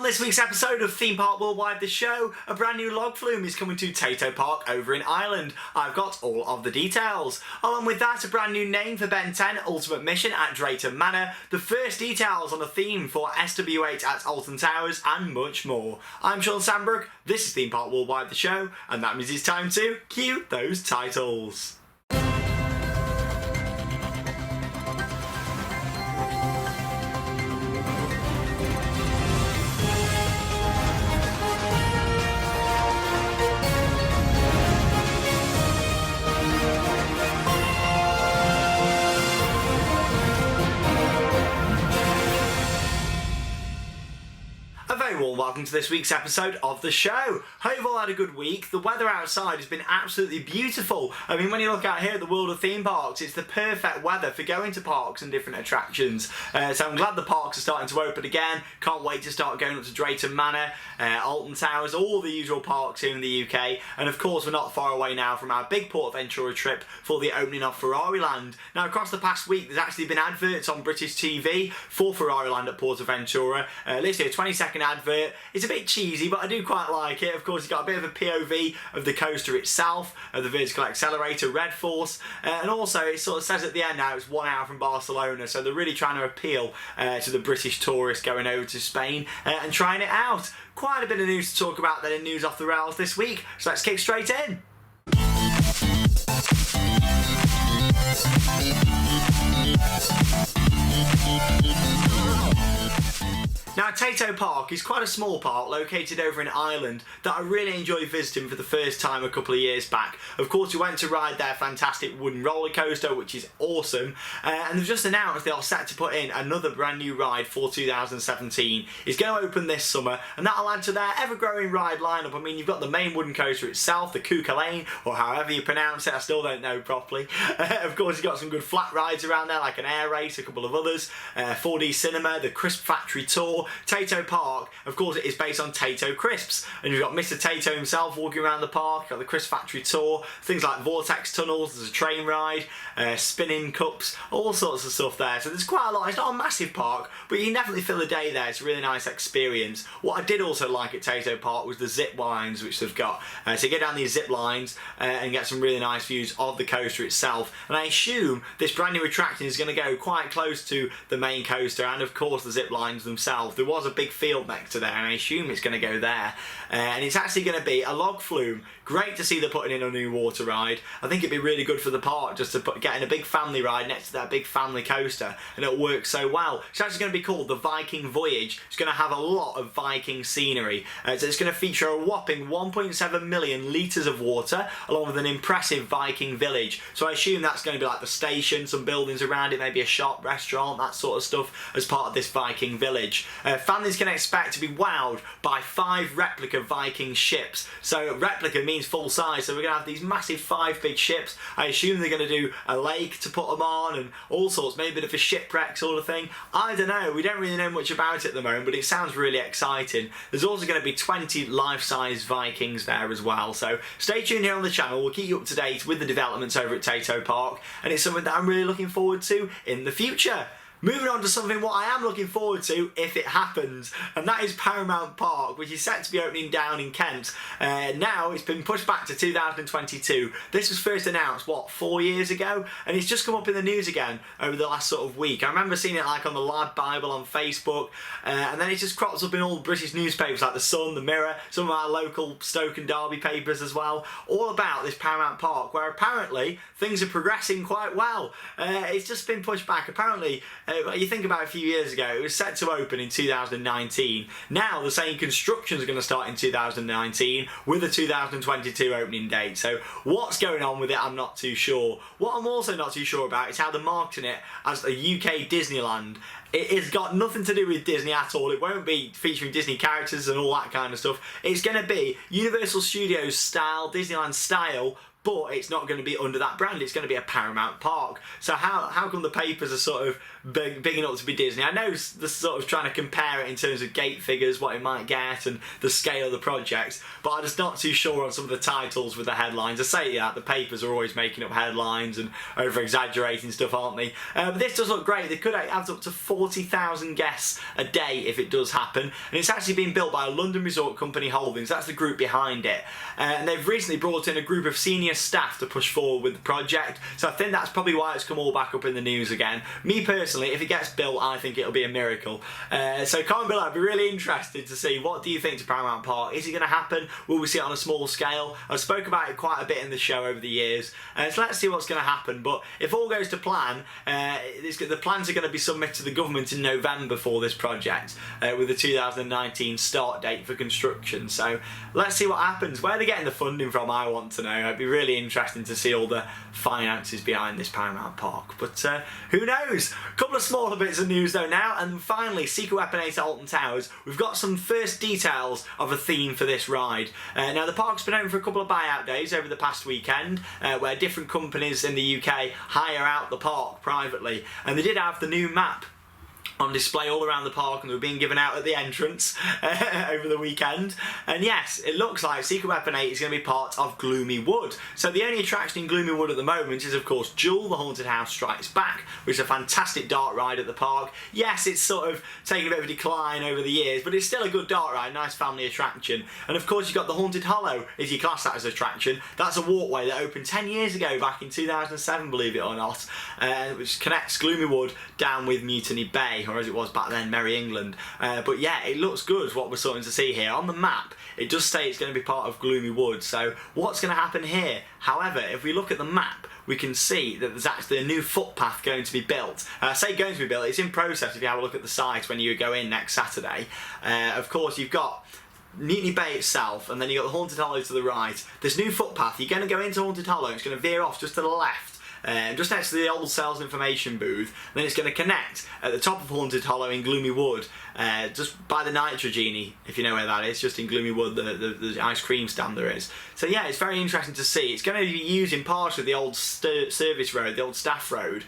On this week's episode of Theme Park Worldwide the show, a brand new log flume is coming to Tayto Park over in Ireland. I've got all of the details. Along with that, a brand new name for Ben 10 Ultimate Mission at Drayton Manor, the first details on a theme for SW8 at Alton Towers, and much more. I'm Shawn Sanbrooke, this is Theme Park Worldwide the show, and that means it's time to cue those titles. A very warm welcome to this week's episode of the show. Hope you've all had a good week. The weather outside has been absolutely beautiful. I mean, when you look out here at the world of theme parks, it's the perfect weather for going to parks and different attractions. So I'm glad the parks are starting to open again. Can't wait to start going up to Drayton Manor, Alton Towers, all the usual parks here in the UK. And of course, we're not far away now from our big Portventura trip for the opening of Ferrari Land. Now, across the past week, there's actually been adverts on British TV for Ferrari Land at Portventura. Literally a 20-second advert. It's a bit cheesy, but I do quite like it. Of course, you've got a bit of a POV of the coaster itself, of the vertical accelerator, Red Force, and also it sort of says at the end now it's 1 hour from Barcelona, so they're really trying to appeal to the British tourist going over to Spain and trying it out. Quite a bit of news to talk about then in News Off the Rails this week, so let's kick straight in. Now, Tayto Park is quite a small park located over in Ireland that I really enjoyed visiting for the first time a couple of years back. Of course, we went to ride their fantastic wooden roller coaster, which is awesome, and they've just announced they are set to put in another brand new ride for 2017. It's going to open this summer, and that'll add to their ever-growing ride lineup. I mean, you've got the main wooden coaster itself, the Cuca Lane, or however you pronounce it, I still don't know properly. Of course, you've got some good flat rides around there, like an air race, a couple of others, 4D Cinema, the Crisp Factory Tour. Tayto Park, of course, it is based on Tayto Crisps, and you've got Mr. Tayto himself walking around the park. You've got the Crisp Factory Tour, things like vortex tunnels, there's a train ride, spinning cups, all sorts of stuff there. So there's quite a lot. It's not a massive park, but you can definitely fill a day there. It's a really nice experience. What I did also like at Tayto Park was the zip lines which they've got. So you get down these zip lines and get some really nice views of the coaster itself. And I assume this brand new attraction is going to go quite close to the main coaster and of course the zip lines themselves. There was a big field next to there, and I assume it's going to go there. And it's actually going to be a log flume. Great to see they're putting in a new water ride. I think it'd be really good for the park just to get in a big family ride next to that big family coaster, and it'll work so well. It's actually going to be called the Viking Voyage. It's going to have a lot of Viking scenery. So it's going to feature a whopping 1.7 million litres of water, along with an impressive Viking village. So I assume that's going to be like the station, some buildings around it, maybe a shop, restaurant, that sort of stuff as part of this Viking village. Families can expect to be wowed by 5 replica Viking ships. So replica means full size, so we're going to have these massive 5 big ships. I assume they're going to do a lake to put them on and all sorts, maybe a bit of a shipwreck sort of thing. I don't know, we don't really know much about it at the moment, but it sounds really exciting. There's also going to be 20 life-size Vikings there as well, so stay tuned here on the channel. We'll keep you up to date with the developments over at Tayto Park, and it's something that I'm really looking forward to in the future. Moving on to something what I am looking forward to if it happens, and that is Paramount Park, which is set to be opening down in Kent. Now it's been pushed back to 2022. This was first announced, what, 4 years ago? And it's just come up in the news again over the last sort of week. I remember seeing it like on the Lad Bible on Facebook, and then it just crops up in all the British newspapers like the Sun, the Mirror, some of our local Stoke and Derby papers as well, all about this Paramount Park, where apparently things are progressing quite well. It's just been pushed back. Apparently, you think about a few years ago, it was set to open in 2019. Now they're saying construction is going to start in 2019 with a 2022 opening date. So what's going on with it, I'm not too sure. What I'm also not too sure about is how they're marketing it as a UK Disneyland. It has got nothing to do with Disney at all. It won't be featuring Disney characters and all that kind of stuff. It's going to be Universal Studios style, Disneyland style, but it's not going to be under that brand. It's going to be a Paramount Park. So how come the papers are sort of big enough to be Disney. I know the sort of trying to compare it in terms of gate figures, what it might get, and the scale of the project, but I'm just not too sure on some of the titles with the headlines. I say that the papers are always making up headlines and over exaggerating stuff, aren't they? But this does look great. They could add up to 40,000 guests a day if it does happen, and it's actually being built by a London Resort Company Holdings. That's the group behind it, and they've recently brought in a group of senior staff to push forward with the project, so I think that's probably why it's come all back up in the news again. Me personally, if it gets built, I think it'll be a miracle. So comment below. I'd be really interested to see, what do you think to Paramount Park? Is it going to happen? Will we see it on a small scale? I've spoke about it quite a bit in the show over the years, so let's see what's going to happen. But if all goes to plan, the plans are going to be submitted to the government in November for this project, with the 2019 start date for construction. So let's see what happens. Where they're getting the funding from, I want to know. It'd be really interesting to see all the finances behind this Paramount Park. But who knows? A couple of smaller bits of news though now, and finally, Secret Weapon 8 at Alton Towers. We've got some first details of a theme for this ride. Now the park's been open for a couple of buyout days over the past weekend, where different companies in the UK hire out the park privately, and they did have the new map on display all around the park, and they were being given out at the entrance over the weekend. And yes, it looks like Secret Weapon 8 is going to be part of Gloomy Wood. So the only attraction in Gloomy Wood at the moment is of course Jewel, the Haunted House Strikes Back, which is a fantastic dark ride at the park. Yes, it's sort of taken a bit of a decline over the years, but it's still a good dark ride, nice family attraction. And of course you've got the Haunted Hollow, if you class that as an attraction. That's a walkway that opened 10 years ago, back in 2007, believe it or not, which connects Gloomy Wood down with Mutiny Bay, or as it was back then, Merry England. But yeah, it looks good what we're starting to see here. On the map, it does say it's going to be part of Gloomy Wood, so what's going to happen here? However, if we look at the map, we can see that there's actually a new footpath going to be built. I say going to be built, it's in process if you have a look at the site when you go in next Saturday. Of course, you've got Mutiny Bay itself, and then you've got the Haunted Hollow to the right. This new footpath, you're going to go into Haunted Hollow, it's going to veer off just to the left, just next to the old sales information booth. Then it's going to connect at the top of Haunted Hollow in Gloomy Wood, just by the Nitrogenie, if you know where that is, just in Gloomy Wood, the ice cream stand there is. So yeah, it's very interesting to see. It's going to be using partially the old service road, the old staff road,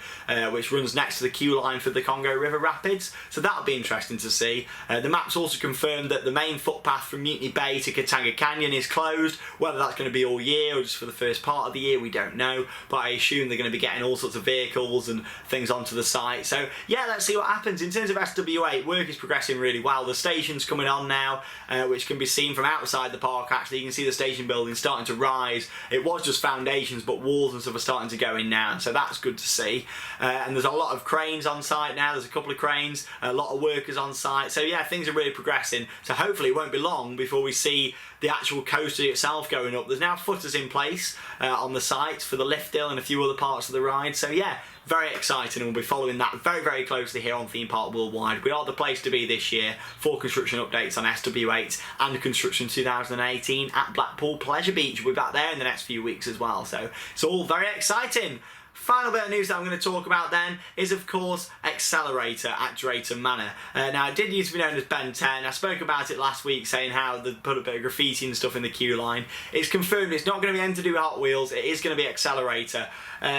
which runs next to the queue line for the Congo River Rapids. So that'll be interesting to see. The map's also confirmed that the main footpath from Mutiny Bay to Katanga Canyon is closed. Whether that's going to be all year or just for the first part of the year, we don't know. But I assume they're going to be getting all sorts of vehicles and things onto the site. So yeah, let's see what happens. In terms of SW8, work is progressing really well. The station's coming on now, which can be seen from outside the park. Actually, you can see the station building starting to rise. It was just foundations, but walls and stuff are starting to go in now, so that's good to see. And there's a lot of cranes on site now. There's a couple of cranes, a lot of workers on site. So yeah, things are really progressing. So hopefully it won't be long before we see the actual coaster itself going up. There's now footers in place on the site for the lift hill and a few other parts of the ride. So yeah, very exciting, and we'll be following that very, very closely here on Theme Park Worldwide. We are the place to be this year for construction updates on SW8 and construction 2018 at Blackpool Pleasure Beach. We'll be back there in the next few weeks as well, so it's all very exciting. Final bit of news that I'm going to talk about then is of course Accelerator at Drayton Manor. Now it did used to be known as Ben 10. I spoke about it last week saying how they put a bit of graffiti and stuff in the queue line. It's confirmed it's not going to be anything to do with Hot Wheels, it is going to be Accelerator.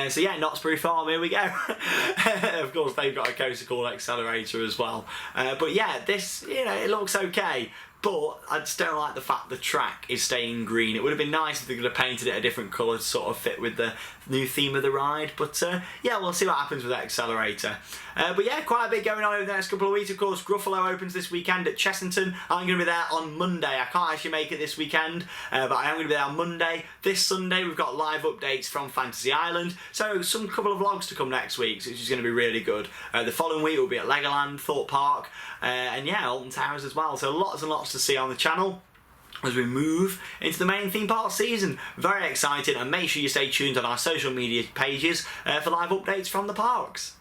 So yeah, Knott's Farm, here we go. Of course they've got a coaster called Accelerator as well. But yeah, this, you know, it looks okay. But I just don't like the fact the track is staying green. It would have been nice if they could have painted it a different colour to sort of fit with the new theme of the ride. But yeah, we'll see what happens with Accelerator. But yeah, quite a bit going on over the next couple of weeks. Of course, Gruffalo opens this weekend at Chessington. I'm going to be there on Monday. I can't actually make it this weekend, but I am going to be there on Monday. This Sunday, we've got live updates from Fantasy Island. So some couple of vlogs to come next week, which is going to be really good. The following week will be at Legoland, Thorpe Park, and yeah, Alton Towers as well. So lots and lots to see on the channel as we move into the main theme park season. Very exciting, and make sure you stay tuned on our social media pages for live updates from the parks.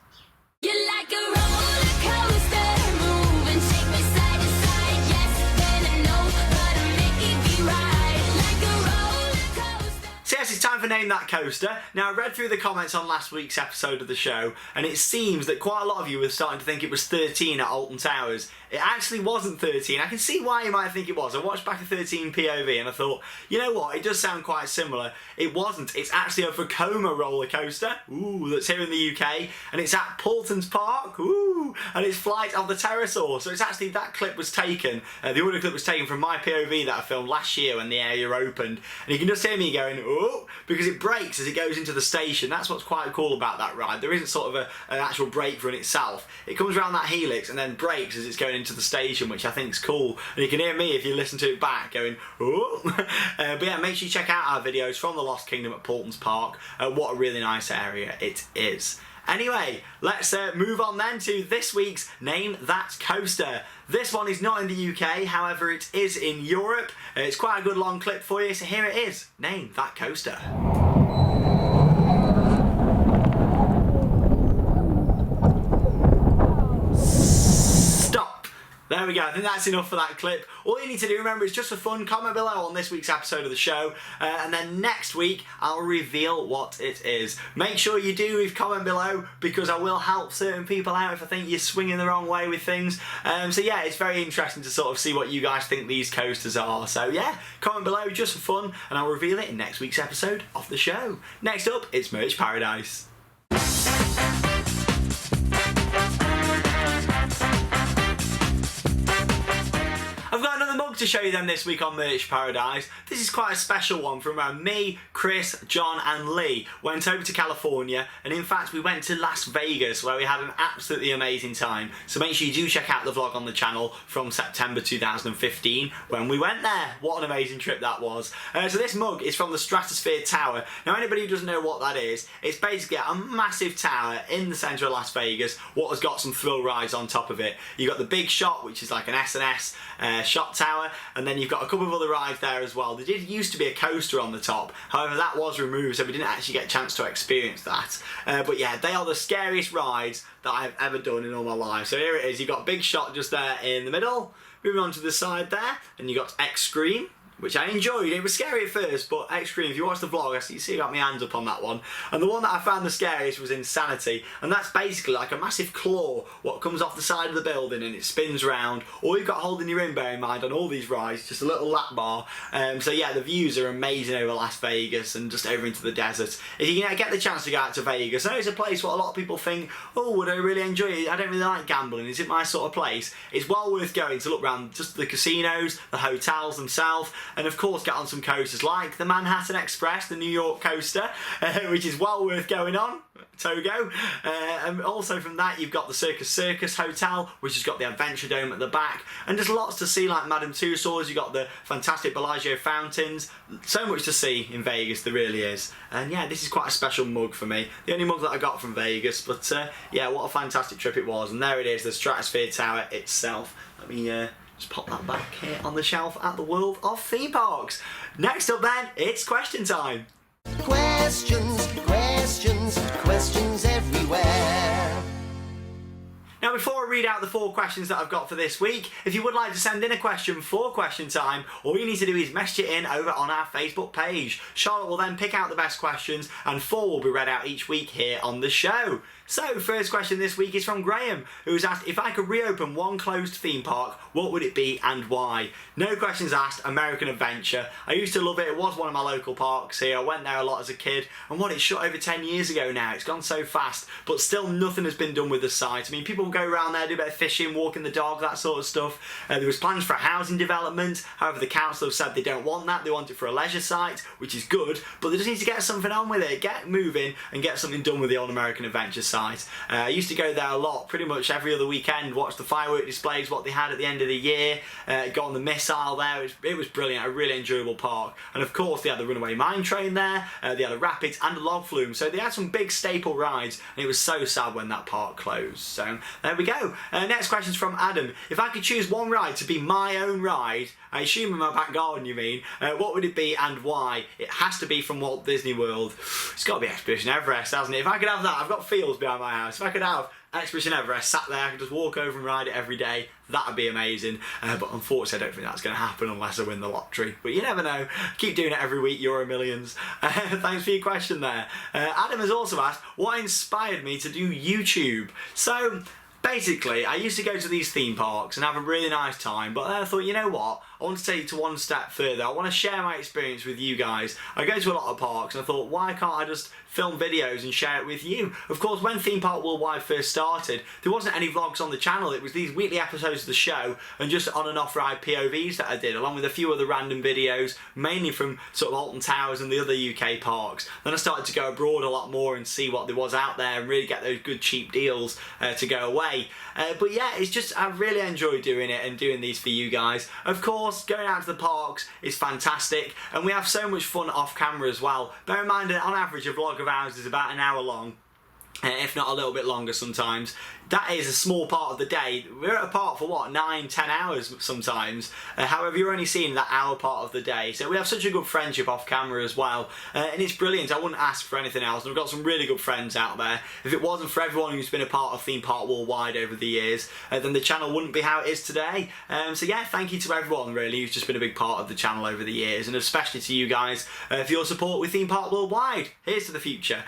You're like a roller coaster, move and shake me side to side. Yes, then I know, but I'm making you ride like a roller coaster. So yes, it's time for Name That Coaster. Now I read through the comments on last week's episode of the show, and it seems that quite a lot of you were starting to think it was 13 at Alton Towers. it actually wasn't 13. I can see why you might think it was. I watched back a 13 POV and I thought, you know what, it does sound quite similar. It wasn't. It's actually a Vekoma roller coaster, ooh, that's here in the UK, and it's at Alton Park, ooh, and it's Flight of the Pterosaur. So it's actually, that clip was taken, the audio clip was taken from my POV that I filmed last year when the area opened, and you can just hear me going, oh, because it brakes as it goes into the station. That's what's quite cool about that ride. There isn't sort of an actual brake run itself. It comes around that helix and then brakes as it's going into the station, which I think is cool. And you can hear me, if you listen to it back, going, oh. But yeah, make sure you check out our videos from the Lost Kingdom at Alton Park. What a really nice area it is. Anyway, let's move on then to this week's Name That Coaster. This one is not in the UK, however it is in Europe. It's quite a good long clip for you, so here it is. Name That Coaster. There we go, I think that's enough for that clip. All you need to do, remember, it's just for fun. Comment below on this week's episode of the show, and then next week I'll reveal what it is. Make sure you do leave comment below, because I will help certain people out if I think you're swinging the wrong way with things. So yeah, it's very interesting to sort of see what you guys think these coasters are. So yeah, comment below just for fun, and I'll reveal it in next week's episode of the show. Next up, it's Merch Paradise. I've got another mug to show you then this week on Merch Paradise. This is quite a special one from me, Chris, John and Lee. Went over to California, and in fact we went to Las Vegas where we had an absolutely amazing time. So make sure you do check out the vlog on the channel from September 2015 when we went there. What an amazing trip that was. So this mug is from the Stratosphere Tower. Now anybody who doesn't know what that is, it's basically a massive tower in the centre of Las Vegas, what has got some thrill rides on top of it. You've got the Big Shot, which is like an S&S shot tower, and then you've got a couple of other rides there as well. There did used to be a coaster on the top, however that was removed, so we didn't actually get a chance to experience that. But yeah, they are the scariest rides that I've ever done in all my life. So here it is, you've got Big Shot just there in the middle, moving on to the side there, and you've got X-Scream, which I enjoyed. It was scary at first, but X-Scream, if you watch the vlog, you see I got my hands up on that one. And the one that I found the scariest was Insanity, and that's basically like a massive claw what comes off the side of the building and it spins round. All you've got holding you in, bear in mind, on all these rides, just a little lap bar. So yeah, the views are amazing over Las Vegas and just over into the desert. If you get the chance to go out to Vegas, I know it's a place what a lot of people think, oh, would I really enjoy it? I don't really like gambling, is it my sort of place? It's well worth going to look around just the casinos, the hotels themselves, and of course get on some coasters like the Manhattan Express, the New York coaster, which is well worth going on, Togo. And also from that you've got the Circus Hotel, which has got the Adventure Dome at the back, and there's lots to see like Madame Tussauds. You've got the fantastic Bellagio fountains, so much to see in Vegas, there really is. And yeah, this is quite a special mug for me, the only mug that I got from Vegas, but yeah, what a fantastic trip it was. And there it is, the Stratosphere Tower itself. Let me just pop that back here on the shelf at the World of Theme Parks. Next up then, it's question time. Questions, questions, questions everywhere. Now before I read out the 4 questions that I've got for this week, if you would like to send in a question for question time, all you need to do is message it in over on our Facebook page. Charlotte will then pick out the best questions and 4 will be read out each week here on the show. So, first question this week is from Graham, who's asked, if I could reopen one closed theme park, what would it be and why? No questions asked, American Adventure. I used to love it, it was one of my local parks here, I went there a lot as a kid, and what, it's shut over 10 years ago now, it's gone so fast, but still nothing has been done with the site. I mean, people go around there, do a bit of fishing, walking the dog, that sort of stuff. There was plans for a housing development, however the council have said they don't want that, they want it for a leisure site, which is good, but they just need to get something on with it, get moving and get something done with the old American Adventure site. I used to go there a lot, pretty much every other weekend, watch the firework displays, what they had at the end of the year, go on the missile there, it was brilliant, a really enjoyable park. And of course they had the Runaway Mine Train there, they had a Rapids and a Log Flume, so they had some big staple rides, and it was so sad when that park closed. So there we go. Next question is from Adam. If I could choose one ride to be my own ride, I assume in my back garden you mean, what would it be and why? It has to be from Walt Disney World. It's got to be Expedition Everest, hasn't it? If I could have that, I've got fields behind my house, if I could have Expedition Everest sat there, I could just walk over and ride it every day, that would be amazing. But unfortunately I don't think that's going to happen unless I win the lottery. But you never know, keep doing it every week, Euro Millions. Thanks for your question there. Adam has also asked, what inspired me to do YouTube? So Basically, I used to go to these theme parks and have a really nice time, but then I thought, you know what? I want to take it to one step further. I want to share my experience with you guys. I go to a lot of parks and I thought, why can't I just film videos and share it with you? Of course, when Theme Park Worldwide first started, there wasn't any vlogs on the channel. It was these weekly episodes of the show and just on and off ride POVs that I did, along with a few other random videos, mainly from sort of Alton Towers and the other UK parks. Then I started to go abroad a lot more and see what there was out there and really get those good cheap deals to go away. But yeah, it's just, I really enjoy doing it and doing these for you guys. Of course, going out to the parks is fantastic and we have so much fun off camera as well. Bear in mind that on average a vlog of ours is about an hour long, if not a little bit longer sometimes. That is a small part of the day. We're at a park for what, 9-10 hours sometimes. However, you're only seeing that hour part of the day. So we have such a good friendship off camera as well. And it's brilliant. I wouldn't ask for anything else. And we've got some really good friends out there. If it wasn't for everyone who's been a part of Theme Park Worldwide over the years, then the channel wouldn't be how it is today. So yeah, thank you to everyone really who's just been a big part of the channel over the years. And especially to you guys for your support with Theme Park Worldwide. Here's to the future.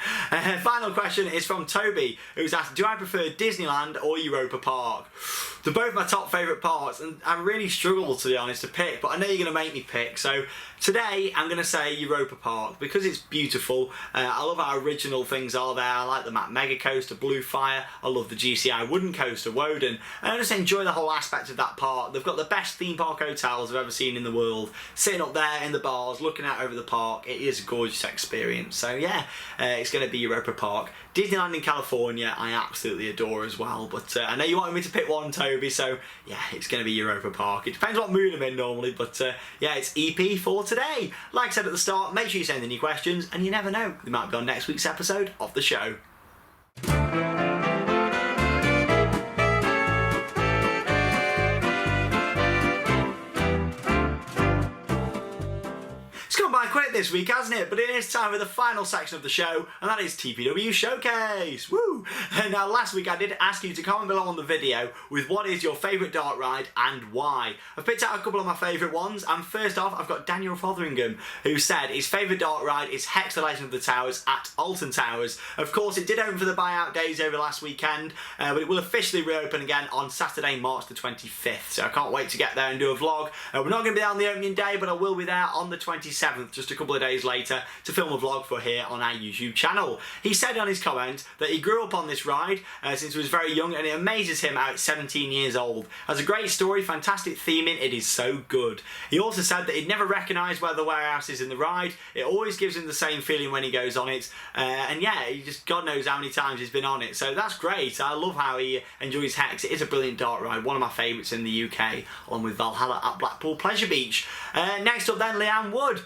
Final question is from Toby, who's asked, do I prefer Disneyland or Europa Park? They're both my top favourite parks and I really struggle, to be honest, to pick, but I know you're going to make me pick. So today I'm going to say Europa Park because it's beautiful. I love how original things are there. I like the Mega Coaster, Blue Fire. I love the GCI Wooden Coaster, Woden. And I just enjoy the whole aspect of that park. They've got the best theme park hotels I've ever seen in the world. Sitting up there in the bars, looking out over the park, it is a gorgeous experience. So yeah, it's going to be Europa Park. Disneyland in California I absolutely adore as well, but I know you wanted me to pick one, Toby, so yeah, it's going to be Europa Park. It depends what mood I'm in normally, but yeah, it's EP for today. Like I said at the start, make sure you send in your questions, and you never know, they might be on next week's episode of the show. Quick this week, hasn't it? But it is time for the final section of the show, and that is TPW Showcase. Woo! Now, last week I did ask you to comment below on the video with what is your favourite dark ride and why. I've picked out a couple of my favourite ones, and first off, I've got Daniel Fotheringham, who said his favourite dark ride is Hex the Legend of the Towers at Alton Towers. Of course, it did open for the buyout days over last weekend, but it will officially reopen again on Saturday, March the 25th. So I can't wait to get there and do a vlog. We're not going to be there on the opening day, but I will be there on the 27th, just a couple of days later, to film a vlog for here on our YouTube channel. He said on his comment that he grew up on this ride since he was very young, and it amazes him how it's 17 years old. Has a great story, fantastic theming, it is so good. He also said that he'd never recognised where the warehouse is in the ride. It always gives him the same feeling when he goes on it, and yeah, he just, God knows how many times he's been on it, so that's great. I love how he enjoys Hex. It is a brilliant dark ride, one of my favourites in the UK, along with Valhalla at Blackpool Pleasure Beach. Next up then, Leanne Wood,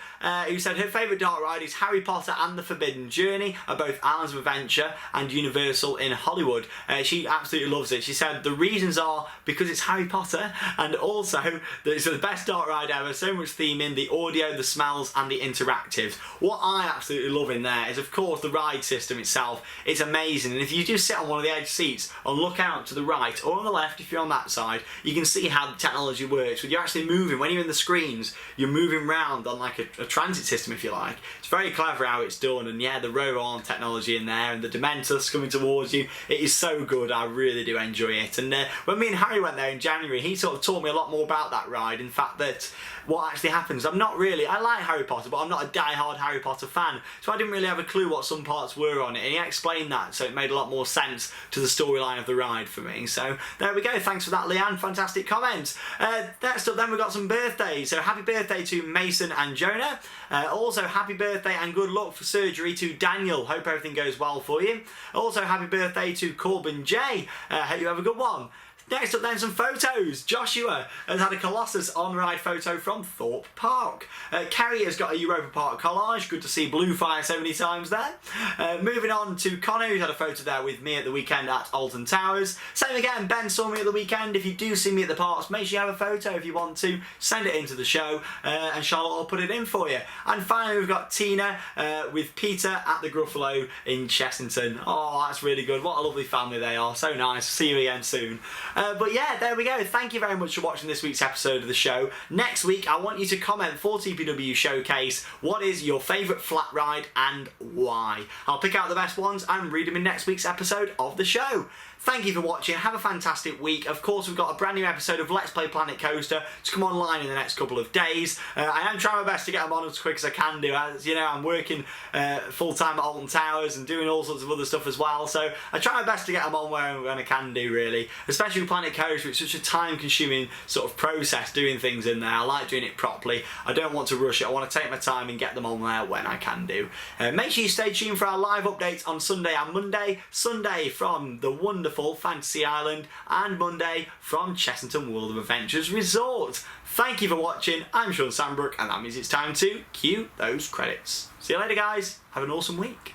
who said her favourite dark ride is Harry Potter and the Forbidden Journey at both Islands of Adventure and Universal in Hollywood. She absolutely loves it. She said the reasons are because it's Harry Potter, and also that it's the best dark ride ever, so much theming, the audio, the smells and the interactives. What I absolutely love in there is of course the ride system itself. It's amazing, and if you just sit on one of the edge seats and look out to the right or on the left if you're on that side, you can see how the technology works. When you're actually moving, when you're in the screens, you're moving around on like a transit system if you like. It's very clever how it's done, and yeah, the roll-on technology in there and the Dementors coming towards you, it is so good. I really do enjoy it. And when me and Harry went there in January, he sort of taught me a lot more about that ride. In fact, that what actually happens, I like Harry Potter, but I'm not a die-hard Harry Potter fan, so I didn't really have a clue what some parts were on it, and he explained that, so it made a lot more sense to the storyline of the ride for me. So there we go, thanks for that, Leanne, fantastic comment. Next up then, we've got some birthdays. So happy birthday to Mason and Jonah. Also happy birthday and good luck for surgery to Daniel, hope everything goes well for you. Also happy birthday to Corbin J, hope you have a good one. Next up then, some photos. Joshua has had a Colossus on-ride photo from Thorpe Park. Kerry has got a Europa Park collage. Good to see Blue Fire so many times there. Moving on to Connor, who's had a photo there with me at the weekend at Alton Towers. Same again, Ben saw me at the weekend. If you do see me at the parks, make sure you have a photo if you want to. Send it into the show and Charlotte will put it in for you. And finally, we've got Tina with Peter at the Gruffalo in Chessington. Oh, that's really good. What a lovely family they are. So nice. See you again soon. But yeah, there we go. Thank you very much for watching this week's episode of the show. Next week, I want you to comment for TPW Showcase, what is your favourite flat ride and why? I'll pick out the best ones and read them in next week's episode of the show. thank you for watching. Have a fantastic week. Of course, we've got a brand new episode of Let's Play Planet Coaster to come online in the next couple of days. I am trying my best to get them on as quick as I can do. As you know, I'm working full-time at Alton Towers and doing all sorts of other stuff as well. So I try my best to get them on when I can do, really. Especially with Planet Coaster, it's such a time-consuming sort of process doing things in there. I like doing it properly. I don't want to rush it. I want to take my time and get them on there when I can do. Make sure you stay tuned for our live updates on Sunday and Monday. Sunday from the wonderful Fantasy Island and Monday from Chessington World of Adventures Resort. Thank you for watching. I'm Shawn Sanbrooke, and that means it's time to cue those credits. See you later, guys. Have an awesome week.